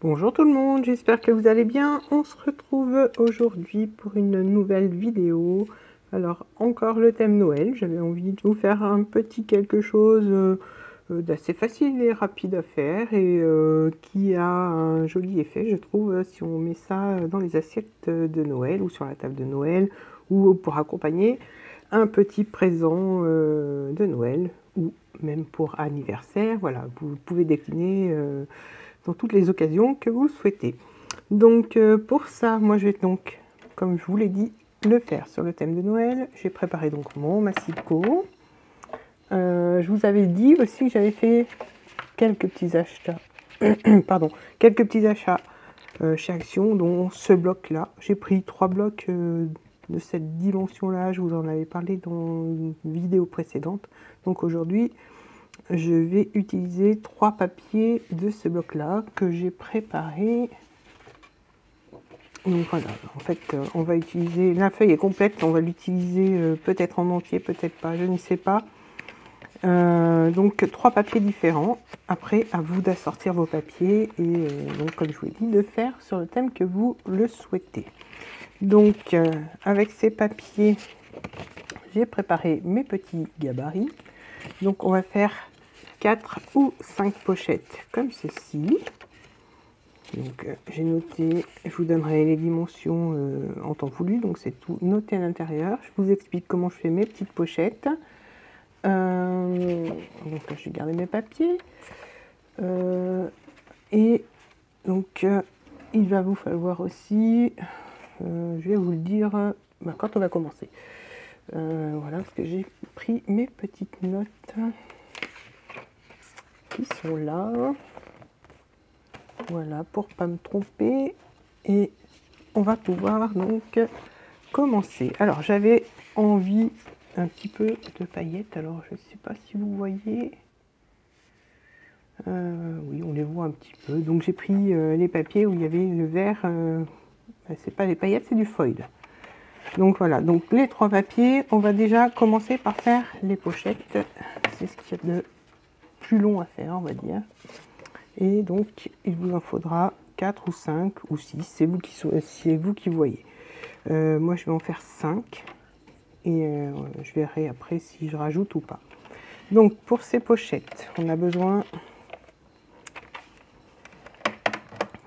Bonjour tout le monde, j'espère que vous allez bien. On se retrouve aujourd'hui pour une nouvelle vidéo. Alors encore le thème Noël, j'avais envie de vous faire un petit quelque chose d'assez facile et rapide à faire et qui a un joli effet je trouve si on met ça dans les assiettes de Noël ou sur la table de Noël ou pour accompagner un petit présent de Noël ou même pour anniversaire. Voilà, vous pouvez décliner dans toutes les occasions que vous souhaitez. Donc pour ça, moi je vais donc, comme je vous l'ai dit, le faire sur le thème de Noël. J'ai préparé donc mon massicot. Je vous avais dit aussi que j'avais fait quelques petits achats, pardon, quelques petits achats chez Action, dont ce bloc-là. J'ai pris 3 blocs de cette dimension-là. Je vous en avais parlé dans une vidéo précédente. Donc aujourd'hui, je vais utiliser 3 papiers de ce bloc là que j'ai préparé. Donc voilà, en fait on va utiliser, la feuille est complète, on va l'utiliser peut-être en entier, peut-être pas, je ne sais pas. Donc 3 papiers différents. Après à vous d'assortir vos papiers et donc comme je vous l'ai dit, de faire sur le thème que vous le souhaitez. Donc avec ces papiers, j'ai préparé mes petits gabarits. Donc on va faire 4 ou 5 pochettes comme ceci. Donc j'ai noté, je vous donnerai les dimensions en temps voulu, donc c'est tout noté à l'intérieur. Je vous explique comment je fais mes petites pochettes. Donc là j'ai gardé mes papiers. Et donc il va vous falloir aussi, je vais vous le dire quand on va commencer. Voilà, parce que j'ai pris mes petites notes qui sont là. Voilà, pour pas me tromper. Et on va pouvoir donc commencer. Alors, j'avais envie un petit peu de paillettes. Alors, je ne sais pas si vous voyez. Oui, on les voit un petit peu. Donc, j'ai pris les papiers où il y avait le vert. C'est pas des paillettes, c'est du foil. Donc, voilà. Donc, les 3 papiers, on va déjà commencer par faire les pochettes. C'est ce qu'il y a de plus long à faire, on va dire. Et donc, il vous en faudra 4 ou 5 ou 6, c'est vous qui voyez. Moi, je vais en faire 5 et je verrai après si je rajoute ou pas. Donc, pour ces pochettes, on a besoin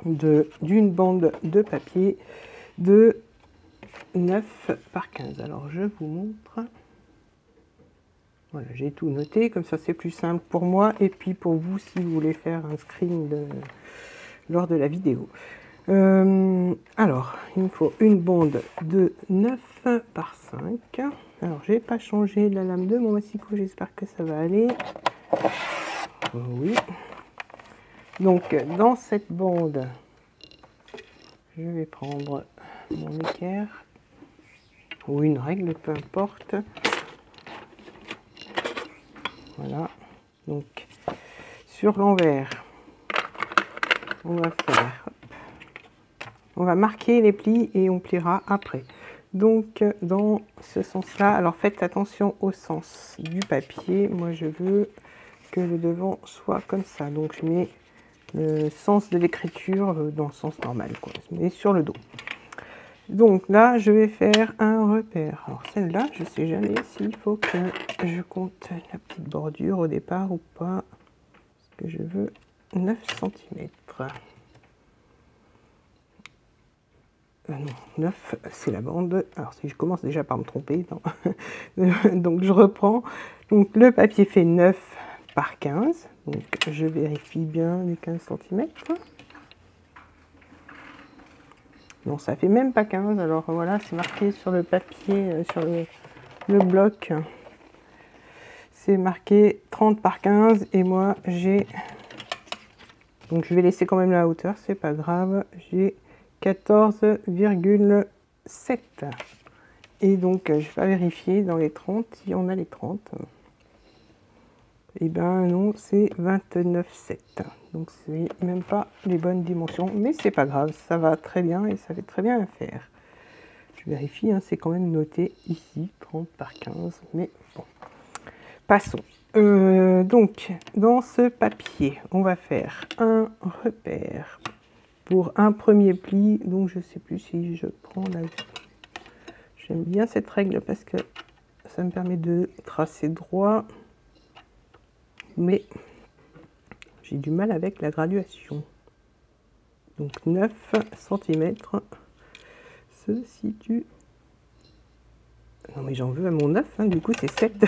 d'une bande de papier de 9 par 15. Alors, je vous montre. Voilà, j'ai tout noté, comme ça c'est plus simple pour moi et puis pour vous si vous voulez faire un screen lors de la vidéo. Alors, il me faut une bande de 9 par 5. Alors, j'ai pas changé la lame de mon massicot, j'espère que ça va aller. Oui. Donc, dans cette bande, je vais prendre mon équerre ou une règle, peu importe. Voilà. Donc, sur l'envers, on va faire... On va marquer les plis et on pliera après. Donc, dans ce sens-là, alors faites attention au sens du papier. Moi, je veux que le devant soit comme ça. Donc, je mets le sens de l'écriture dans le sens normal, quoi. Mais sur le dos. Donc là, je vais faire un repère. Alors, celle-là, je ne sais jamais s'il faut que je compte la petite bordure au départ ou pas. Parce que je veux 9 cm. Non, 9, c'est la bande. Alors, si je commence déjà par me tromper, donc je reprends. Donc, le papier fait 9 par 15. Donc, je vérifie bien les 15 cm. Non, ça fait même pas 15. Alors, voilà, c'est marqué sur le papier, sur le bloc. C'est marqué 30 par 15. Et moi, j'ai... Donc, je vais laisser quand même la hauteur, c'est pas grave. J'ai 14,7. Et donc, je vais vérifier dans les 30 si on a les 30. Et ben non, c'est 29,7. Donc, c'est même pas les bonnes dimensions. Mais c'est pas grave, ça va très bien et ça fait très bien à faire. Je vérifie, hein, c'est quand même noté ici, 30 par 15. Mais bon, passons. Donc, dans ce papier, on va faire un repère pour un premier pli. Donc je sais plus si je prends la... J'aime bien cette règle parce que ça me permet de tracer droit, mais j'ai du mal avec la graduation. Donc 9 cm se situe... Non mais j'en veux à mon 9, hein, du coup c'est 7.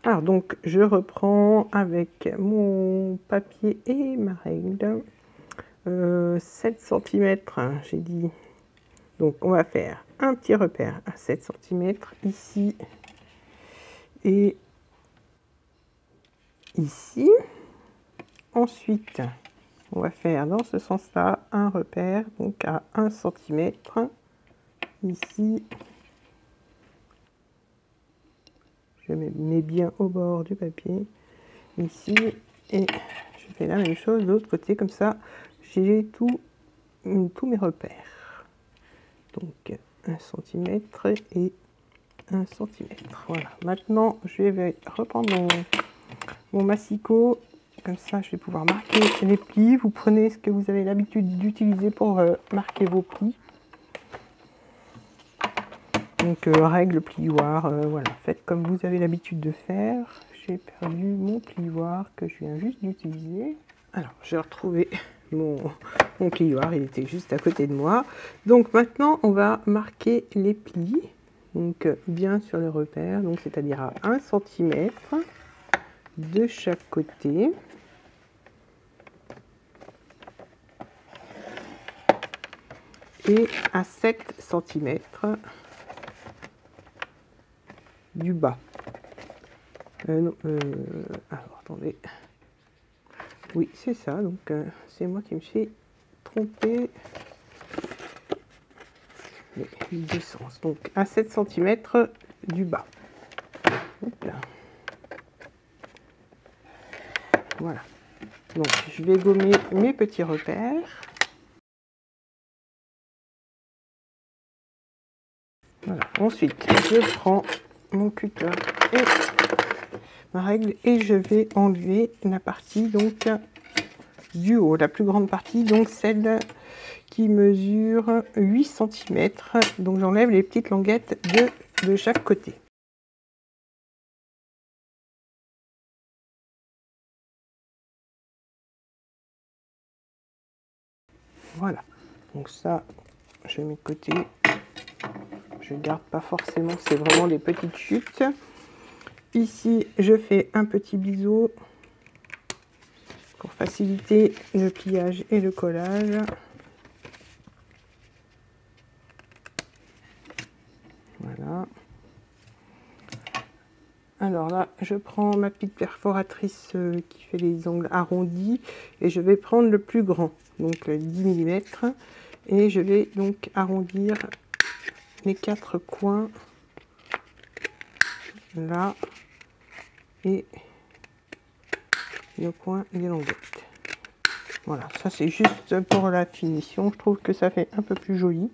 Alors donc je reprends avec mon papier et ma règle. 7 cm, j'ai dit. Donc on va faire un petit repère à 7 cm ici et ici. Ensuite, on va faire dans ce sens-là un repère donc à 1 cm ici. Je mets bien au bord du papier ici et je fais la même chose de l'autre côté, comme ça j'ai tous mes repères. Donc 1 cm et 1 cm. Voilà, maintenant je vais reprendre mon massicot, comme ça je vais pouvoir marquer les plis. Vous prenez ce que vous avez l'habitude d'utiliser pour marquer vos plis. Donc règle plioir, voilà, faites comme vous avez l'habitude de faire. J'ai perdu mon plioir que je viens juste d'utiliser. Alors j'ai retrouvé mon plioir, il était juste à côté de moi. Donc maintenant on va marquer les plis, donc bien sur le repère, donc c'est-à-dire à 1 cm de chaque côté. Et à 7 cm du bas. Alors attendez. Oui, c'est ça. Donc c'est moi qui me suis trompée. Les deux sens. Donc à 7 cm du bas. Hop là. Voilà. Donc je vais gommer mes petits repères. Voilà. Ensuite, je prends mon cutter et ma règle et je vais enlever la partie donc du haut, la plus grande partie, donc celle qui mesure 8 cm. Donc j'enlève les petites languettes de chaque côté. Voilà, donc ça je mets de côté. Je garde pas forcément, c'est vraiment des petites chutes. Ici je fais un petit biseau pour faciliter le pliage et le collage. Voilà. Alors là, je prends ma petite perforatrice qui fait les angles arrondis et je vais prendre le plus grand, donc 10 mm, et je vais donc arrondir les 4 coins là et le coin des languettes. Voilà, ça c'est juste pour la finition, je trouve que ça fait un peu plus joli.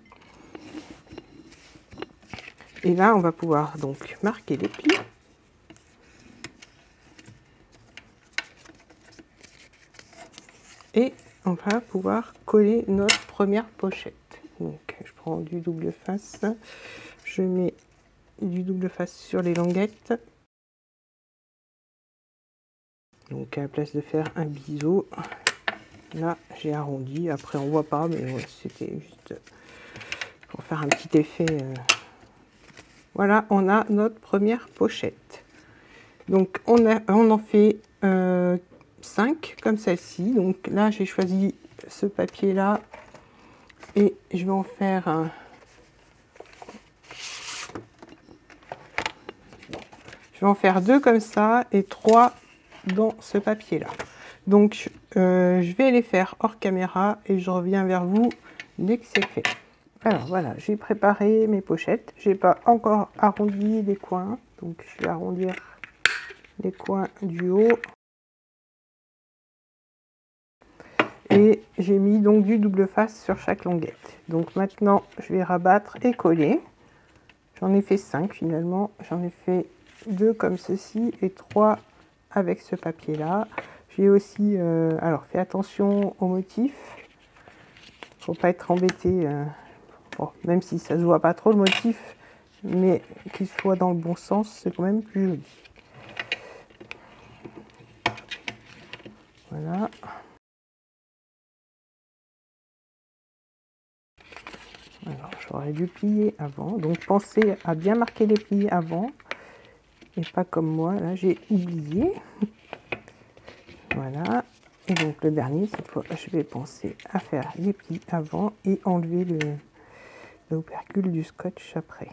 Et là, on va pouvoir donc marquer les plis. Et on va pouvoir coller notre première pochette. Donc je prends du double face, je mets du double face sur les languettes. Donc à la place de faire un biseau, là j'ai arrondi, après on voit pas, mais ouais, c'était juste pour faire un petit effet. Voilà, on a notre première pochette. Donc on en fait 5 comme celle-ci. Donc là j'ai choisi ce papier là et je vais en faire un. Je vais en faire 2 comme ça et 3 dans ce papier là. Donc je vais les faire hors caméra et je reviens vers vous dès que c'est fait. Alors voilà, j'ai préparé mes pochettes. J'ai pas encore arrondi les coins, donc je vais arrondir les coins du haut. Et j'ai mis donc du double face sur chaque languette. Donc maintenant je vais rabattre et coller. J'en ai fait 5 finalement. J'en ai fait 2 comme ceci et 3 avec ce papier là. J'ai aussi, alors fais attention aux motifs, faut pas être embêté, bon, même si ça se voit pas trop le motif, mais qu'il soit dans le bon sens, c'est quand même plus joli. Voilà. Alors j'aurais dû plier avant, donc pensez à bien marquer les plis avant, et pas comme moi, là j'ai oublié. Voilà. Et donc le dernier, cette fois, je vais penser à faire les plis avant et enlever l'opercule du scotch après.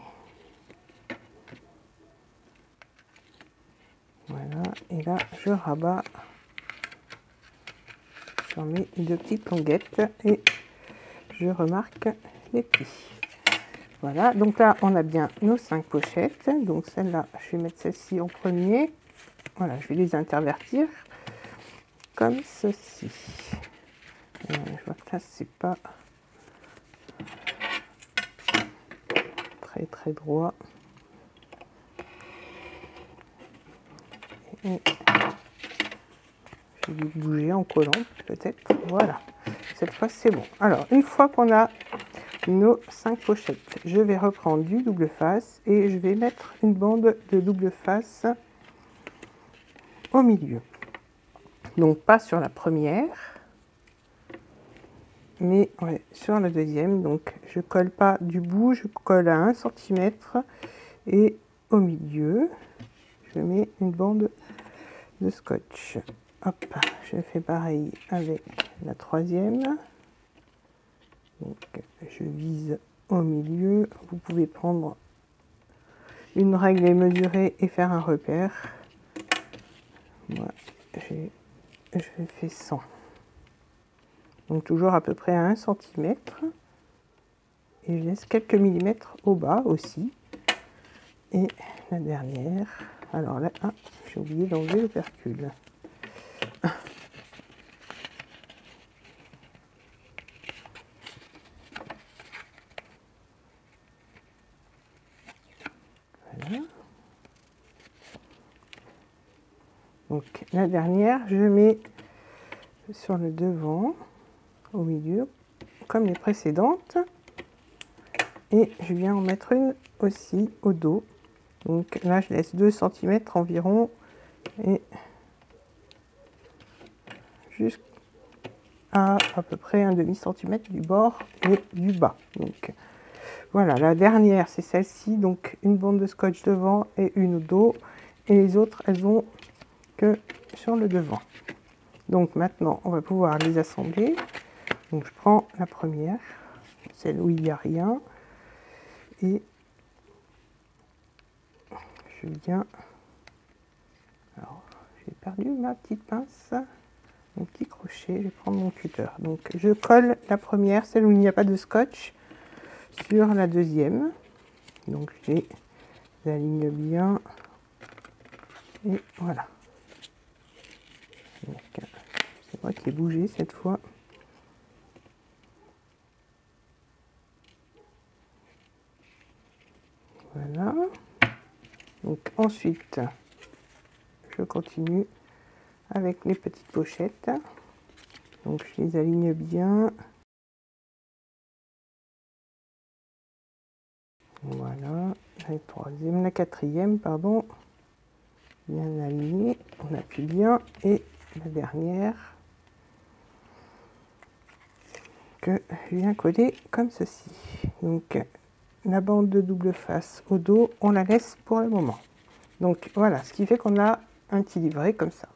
Voilà, et là je rabats sur mes deux petites languettes et je remarque les plis. Voilà, donc là on a bien nos 5 pochettes. Donc celle-là, je vais mettre celle-ci en premier. Voilà, je vais les intervertir comme ceci. Je vois que là c'est pas très droit. Et j'ai dû bouger en collant peut-être. Voilà, cette fois c'est bon. Alors une fois qu'on a nos 5 pochettes, je vais reprendre du double face et je vais mettre une bande de double face au milieu. Donc pas sur la première, mais ouais, sur la deuxième. Donc je colle pas du bout, je colle à 1 cm et au milieu je mets une bande de scotch. Hop, je fais pareil avec la troisième. Donc je vise au milieu. Vous pouvez prendre une règle et mesurer et faire un repère. Moi je fais 100. Donc toujours à peu près à 1 cm. Et je laisse quelques millimètres au bas aussi. Et la dernière, alors là, ah, j'ai oublié d'enlever l'opercule. Voilà. Donc la dernière, je mets sur le devant, au milieu, comme les précédentes. Et je viens en mettre une aussi au dos. Donc là, je laisse 2 cm environ et jusqu'à à peu près un demi-centimètre du bord et du bas. Donc voilà, la dernière, c'est celle-ci. Donc une bande de scotch devant et une au dos. Et les autres, elles ont que sur le devant. Donc maintenant, on va pouvoir les assembler. Donc je prends la première, celle où il n'y a rien. Et je viens... Alors, j'ai perdu ma petite pince, mon petit crochet. Je vais prendre mon cutter. Donc je colle la première, celle où il n'y a pas de scotch, sur la deuxième. Donc je les aligne bien. Et voilà. C'est moi qui ai bougé cette fois. Voilà. Donc ensuite, je continue avec les petites pochettes. Donc je les aligne bien. Voilà. La troisième, la quatrième, pardon. Bien aligné. On appuie bien. Et la dernière que je viens coller comme ceci. Donc la bande de double face au dos, on la laisse pour le moment. Donc voilà, ce qui fait qu'on a un petit livret comme ça,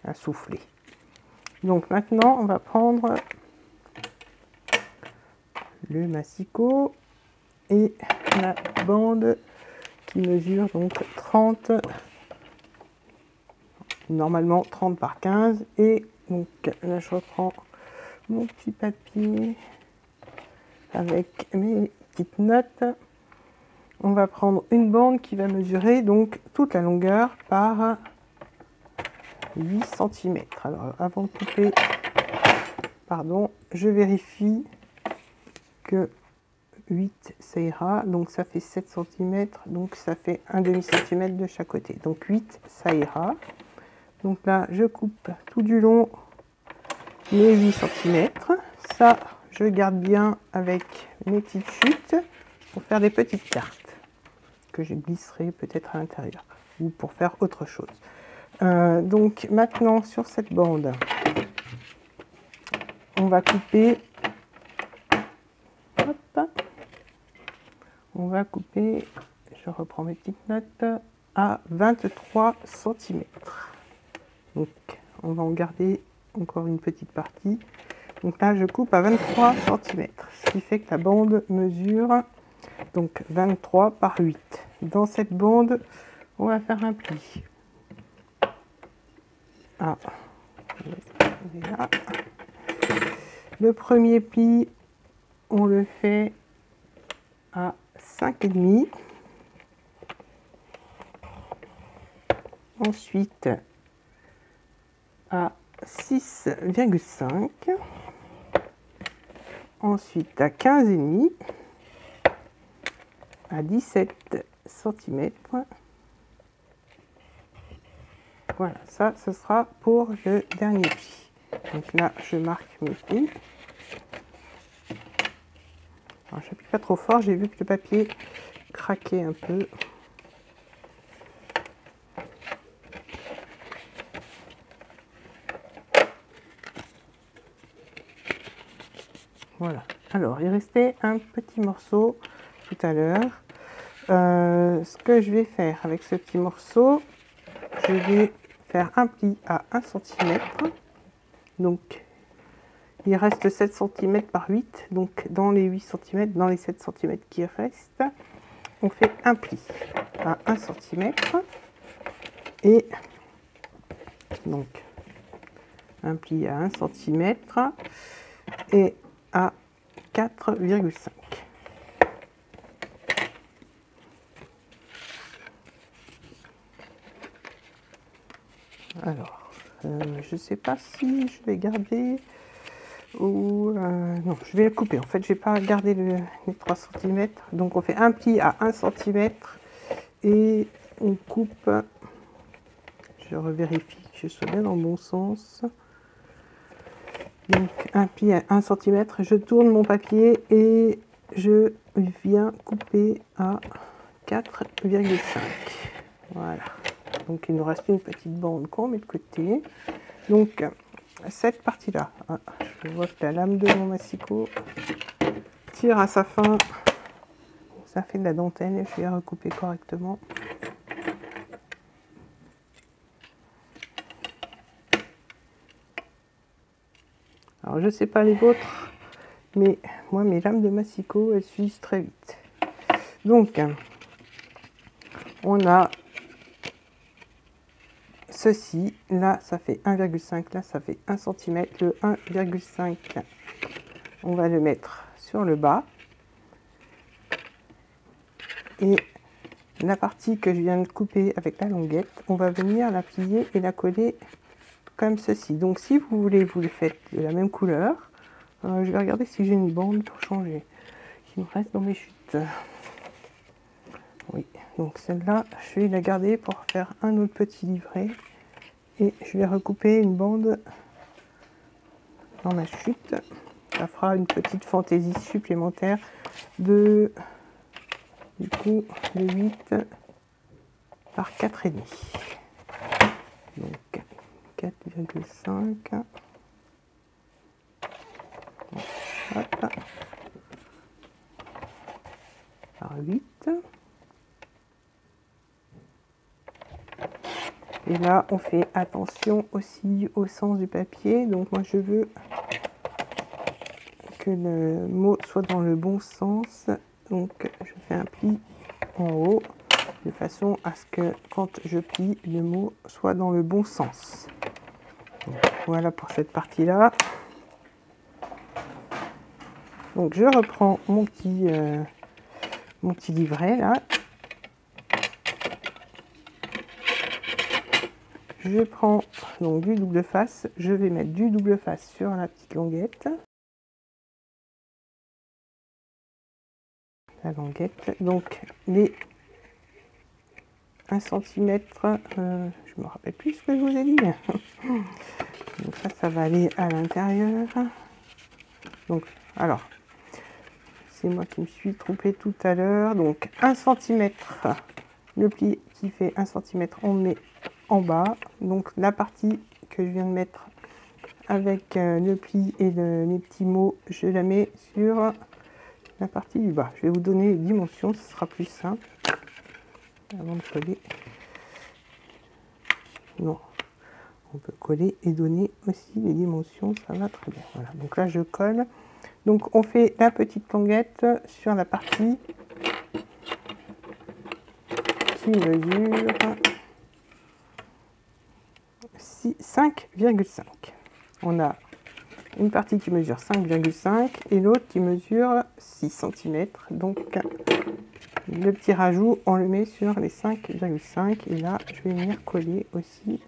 à souffler. Donc maintenant, on va prendre le massicot et la bande qui mesure donc 30, normalement 30 par 15. Et donc là, je reprends mon petit papier avec mes petites notes. On va prendre une bande qui va mesurer donc toute la longueur par 8 cm. Alors avant de couper, pardon, je vérifie que 8 ça ira. Donc ça fait 7 cm, donc ça fait un demi-centimètre de chaque côté. Donc 8 ça ira. Donc là, je coupe tout du long les 8 cm. Ça, je garde bien avec mes petites chutes pour faire des petites cartes que je glisserai peut-être à l'intérieur ou pour faire autre chose. Donc maintenant, sur cette bande, on va couper. Hop, on va couper, je reprends mes petites notes, à 23 cm. Donc, on va en garder encore une petite partie. Donc là, je coupe à 23 cm, ce qui fait que la bande mesure donc 23 par 8. Dans cette bande, on va faire un pli. Ah, là. Le premier pli, on le fait à 5,5. Ensuite, à 6,5. Ensuite, à 15,5. À 17 cm. Voilà, ça, ce sera pour le dernier pli. Donc là, je marque mes plis. Alors, je n'appuie pas trop fort, j'ai vu que le papier craquait un peu. Voilà. Alors, il restait un petit morceau tout à l'heure. Ce que je vais faire avec ce petit morceau, je vais faire un pli à 1 cm. Donc, il reste 7 cm par 8. Donc, dans les 8 cm, dans les 7 cm qui restent, on fait un pli à 1 cm. Et donc, un pli à 1 cm et à 4,5. Alors, je ne sais pas si je vais garder ou... non, je vais le couper. En fait, je ne vais pas garder les 3 cm. Donc, on fait un pli à 1 cm et on coupe... Je revérifie que je sois bien dans le bon sens. Donc, un pli à 1 cm. Je tourne mon papier et je viens couper à 4,5. Voilà. Donc, il nous reste une petite bande qu'on met de côté. Donc, cette partie-là, je vois que la lame de mon massicot tire à sa fin. Ça fait de la dentelle et je vais recouper correctement. Alors, je ne sais pas les vôtres, mais moi, mes lames de massicot, elles s'usent très vite. Donc, on a ceci, là ça fait 1,5, là ça fait 1 cm, le 1,5 on va le mettre sur le bas et la partie que je viens de couper avec la languette, on va venir la plier et la coller comme ceci. Donc si vous voulez, vous le faites de la même couleur. Je vais regarder si j'ai une bande pour changer qui me reste dans mes chutes. Oui, donc celle-là je vais la garder pour faire un autre petit livret. Et je vais recouper une bande dans ma chute. Ça fera une petite fantaisie supplémentaire de, du coup, de 8 par 4,5. Donc 4,5. Hop. Par 8. Et là, on fait attention aussi au sens du papier. Donc moi, je veux que le mot soit dans le bon sens. Donc je fais un pli en haut de façon à ce que quand je plie, le mot soit dans le bon sens. Donc, voilà pour cette partie-là. Donc je reprends mon petit livret là. Je prends donc du double face, je vais mettre du double face sur la petite languette. La languette, donc les 1 centimètre. Je me rappelle plus ce que je vous ai dit. Donc ça va aller à l'intérieur. Donc, alors, c'est moi qui me suis trompée tout à l'heure. Donc 1 centimètre, le pli qui fait 1 centimètre, on le met en bas. Donc la partie que je viens de mettre avec le pli et les petits mots, je la mets sur la partie du bas. Je vais vous donner les dimensions, ce sera plus simple avant de coller. Non, on peut coller et donner aussi les dimensions, ça va très bien. Voilà, donc là je colle. Donc on fait la petite languette sur la partie qui mesure 5,5. On a une partie qui mesure 5,5 et l'autre qui mesure 6 cm. Donc le petit rajout, on le met sur les 5,5 et là je vais venir coller aussi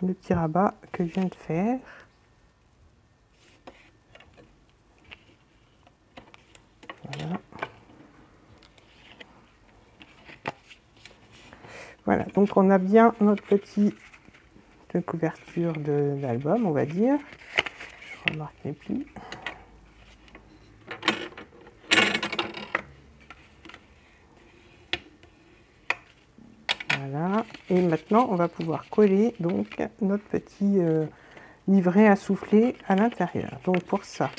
le petit rabat que je viens de faire. Voilà. Voilà, donc on a bien notre petite couverture de l'album, on va dire. Je remarque les plis. Voilà, et maintenant on va pouvoir coller donc notre petit livret à souffler à l'intérieur. Donc pour ça,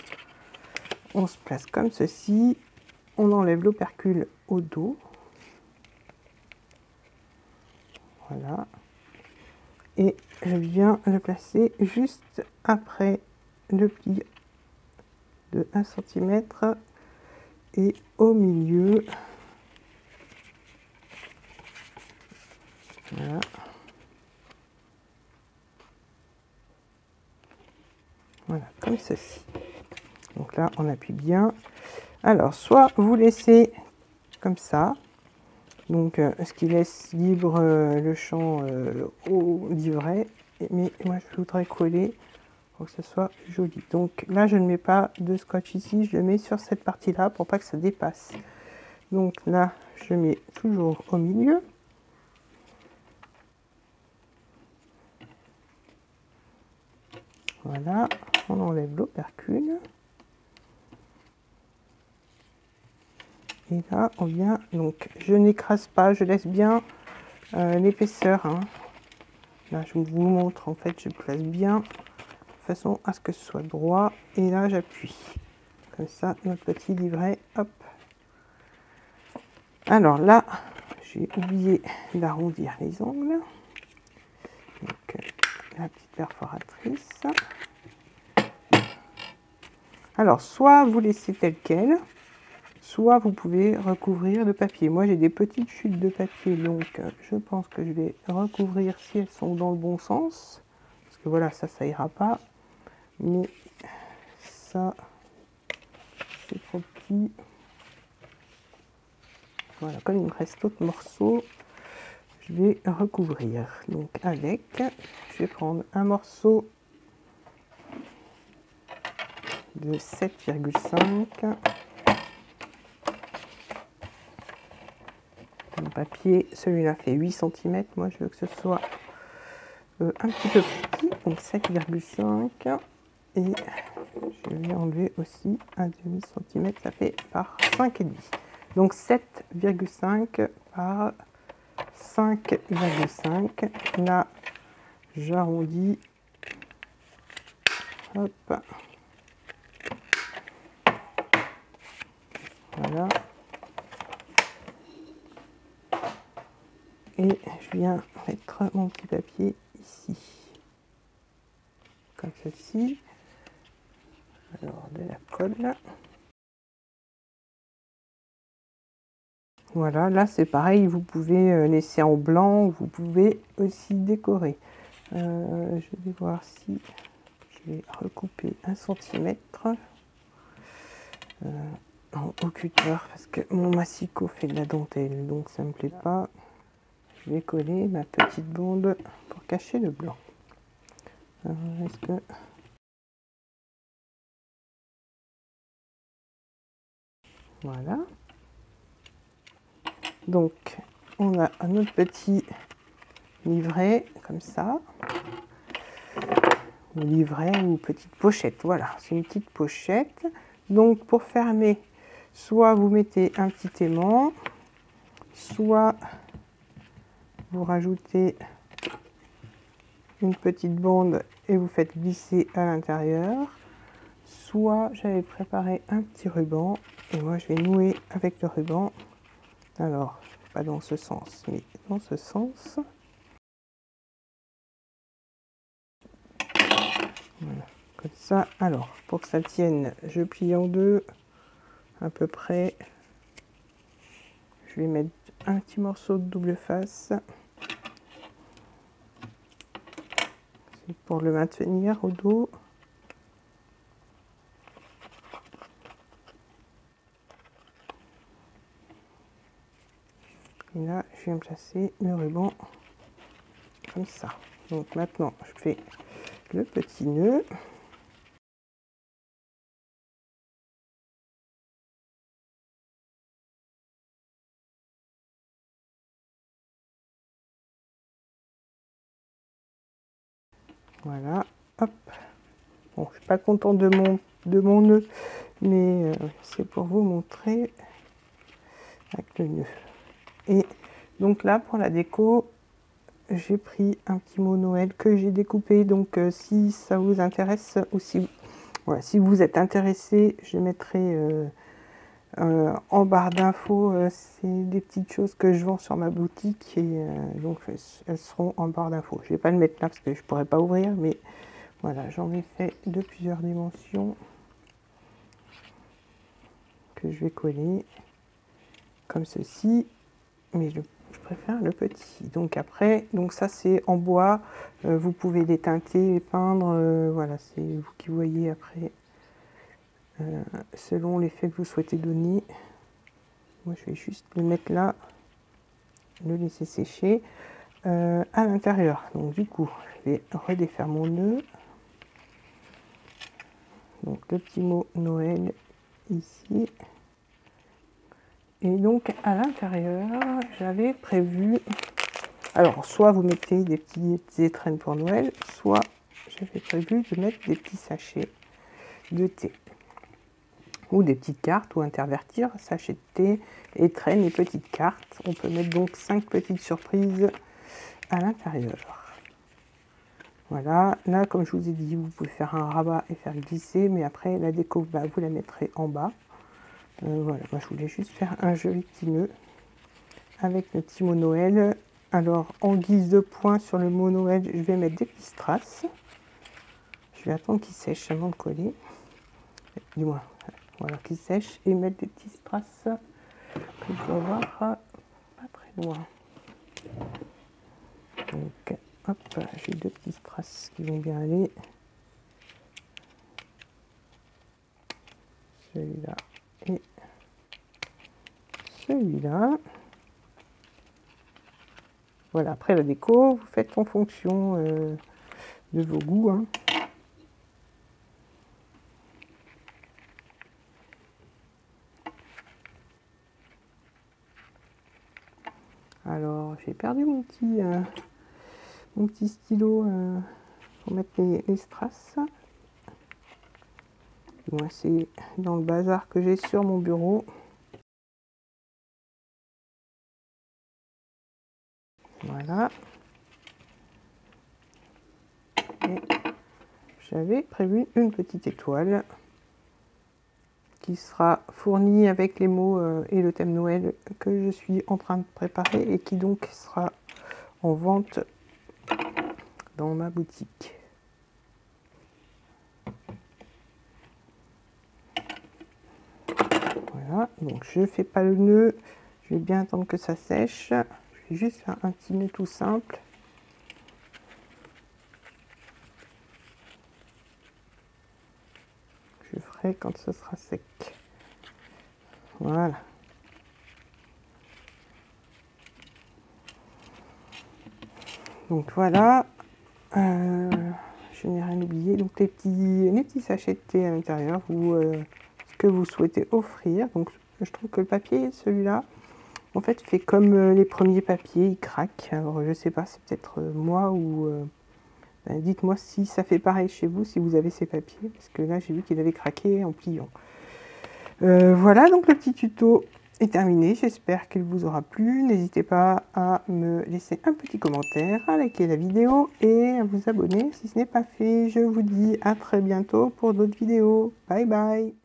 on se place comme ceci, on enlève l'opercule au dos. Voilà. Et je viens le placer juste après le pli de 1 cm et au milieu. Voilà. Voilà, comme ceci. Donc là, on appuie bien. Alors, soit vous laissez comme ça, donc ce qui laisse libre le champ au livret, mais moi je voudrais coller pour que ce soit joli. Donc là, je ne mets pas de scotch ici, je le mets sur cette partie-là pour pas que ça dépasse. Donc là, je mets toujours au milieu. Voilà, on enlève l'opercule. Et là, on vient, donc je n'écrase pas, je laisse bien l'épaisseur. Hein. Là, je vous montre, en fait, je place bien de façon à ce que ce soit droit. Et là, j'appuie. Comme ça, notre petit livret, hop. Alors là, j'ai oublié d'arrondir les angles. Donc, la petite perforatrice. Alors, soit vous laissez tel quel, soit vous pouvez recouvrir de papier. Moi, j'ai des petites chutes de papier, donc je pense que je vais recouvrir si elles sont dans le bon sens. Parce que voilà, ça ira pas. Mais ça, c'est trop petit. Voilà, comme il me reste d'autres morceaux, je vais recouvrir. Donc avec, je vais prendre un morceau de 7,5. Le papier, celui-là fait 8 cm. Moi, je veux que ce soit un petit peu petit, donc 7,5. Et je vais enlever aussi un demi-centimètre, ça fait par 5,5. Donc 7,5 par 5,5. Là, j'arrondis. Hop. Voilà. Et je viens mettre mon petit papier ici. Comme ceci. Alors, de la colle. Voilà, là c'est pareil, vous pouvez laisser en blanc, vous pouvez aussi décorer. Je vais voir si je vais recouper 1 centimètre au cutter parce que mon massicot fait de la dentelle, donc ça me plaît pas. Je vais coller ma petite bande pour cacher le blanc. Est-ce que... Voilà. Donc, on a un autre petit livret, comme ça. Ou livret ou petite pochette. Voilà, c'est une petite pochette. Donc, pour fermer, soit vous mettez un petit aimant, soit vous rajoutez une petite bande et vous faites glisser à l'intérieur. Soit j'avais préparé un petit ruban et moi je vais nouer avec le ruban. Alors, pas dans ce sens, mais dans ce sens. Voilà, comme ça. Alors, pour que ça tienne, je plie en deux, à peu près. Je vais mettre un petit morceau de double face. C'est pour le maintenir au dos. Et là, je viens placer le ruban comme ça. Donc maintenant, je fais le petit nœud. Voilà, hop. Bon, je suis pas contente de mon nœud, mais c'est pour vous montrer avec le nœud. Et donc là, pour la déco, j'ai pris un petit mot Noël que j'ai découpé. Donc si ça vous intéresse, ou si, voilà, si vous êtes intéressé, je mettrai en barre d'infos. C'est des petites choses que je vends sur ma boutique et donc elles seront en barre d'infos. Je vais pas le mettre là parce que je pourrais pas ouvrir, mais voilà, j'en ai fait de plusieurs dimensions que je vais coller comme ceci, mais je préfère le petit. Donc après, donc ça c'est en bois, vous pouvez les teinter, les peindre, voilà, c'est vous qui voyez après selon l'effet que vous souhaitez donner. Moi je vais juste le mettre là, le laisser sécher à l'intérieur. Donc du coup, je vais redéfaire mon nœud. Donc le petit mot Noël ici. Et donc à l'intérieur, j'avais prévu, alors soit vous mettez des petites étrennes pour Noël, soit j'avais prévu de mettre des petits sachets de thé. Ou des petites cartes, ou intervertir, sachets de thé, étrennes et petites cartes. On peut mettre donc 5 petites surprises à l'intérieur. Voilà, là comme je vous ai dit, vous pouvez faire un rabat et faire glisser, mais après la déco, bah, vous la mettrez en bas. Voilà, moi je voulais juste faire un joli petit nœud avec le petit mot Noël. Alors en guise de point sur le mot Noël, je vais mettre des petits strass. Je vais attendre qu'il sèche avant de coller. Du moins, voilà, qu'il sèche et mettre des petits strass que je vais avoir pas très loin. Donc hop, j'ai deux petits strass qui vont bien aller. Celui-là et celui-là. Voilà, après la déco, vous faites en fonction de vos goûts. Hein. Alors, j'ai perdu mon petit stylo pour mettre les strass. Moi, c'est dans le bazar que j'ai sur mon bureau. Voilà. Et j'avais prévu une petite étoile qui sera fournie avec les mots et le thème Noël que je suis en train de préparer et qui donc sera en vente dans ma boutique. Voilà, donc je fais pas le nœud, je vais bien attendre que ça sèche. Je vais juste faire un petit nœud tout simple. Je ferai quand ce sera sec. Voilà. Donc voilà. Je n'ai rien oublié. Donc les petits sachets de thé à l'intérieur, ce que vous souhaitez offrir. Donc je trouve que le papier, celui-là, En fait, fait comme les premiers papiers, il craque. Alors, je sais pas, c'est peut-être moi ou... dites-moi si ça fait pareil chez vous, si vous avez ces papiers, parce que là, j'ai vu qu'il avait craqué en pliant. Voilà, donc le petit tuto est terminé. J'espère qu'il vous aura plu. N'hésitez pas à me laisser un petit commentaire, à liker la vidéo et à vous abonner si ce n'est pas fait. Je vous dis à très bientôt pour d'autres vidéos. Bye bye!